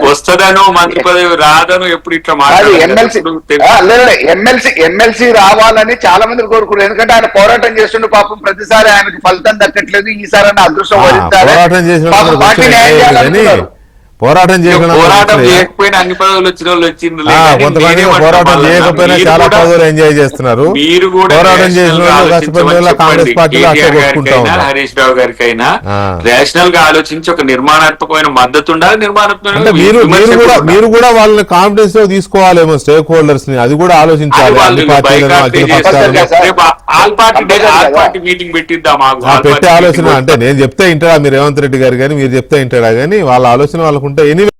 Speaker 2: వస్తుందనో మంత్రి పదవి రాదనో ఎప్పుడు ఇట్లా
Speaker 4: ఎమ్మెల్సీ రావాలని చాలా మంది కోరుకున్నారు. ఎందుకంటే ఆయన పోరాటం చేస్తుండే, పాపం ప్రతిసారి ఆయనకు ఫలితం దక్కట్లేదు, ఈసారి అదృష్టం
Speaker 1: పోరాటం చేసిన పోరాటం
Speaker 2: చేయకపోయినా అన్ని పదవులు వచ్చిన వాళ్ళు వచ్చింది.
Speaker 1: కొంతమంది పోరాటం చేయకపోయినా చాలా పదవులు ఎంజాయ్ చేస్తున్నారు.
Speaker 2: మీరు కూడా
Speaker 1: పోరాటం చేసిన కాంగ్రెస్ పార్టీలో
Speaker 2: హరీష్ రావు గారికైనా రేషనల్ గా ఆలోచించి ఒక నిర్మాణాత్మకమైన మద్దతు ఉండాలి. నిర్మాణాత్మక
Speaker 1: మీరు కూడా వాళ్ళని కాన్ఫిడెన్స్ లో తీసుకోవాలేమో, స్టేక్ హోల్డర్స్ ని, అది కూడా ఆలోచించాలి.
Speaker 2: మీటింగ్ పెట్టిద్దాం
Speaker 1: పెట్టే ఆలోచన అంటే నేను చెప్తే ఇంటాడా మీరు రేవంత్ రెడ్డి గారు కానీ, మీరు చెప్తే ఇంటాడా కానీ వాళ్ళ ఆలోచన వాళ్ళకు ఉంటాయి. ఎనీవే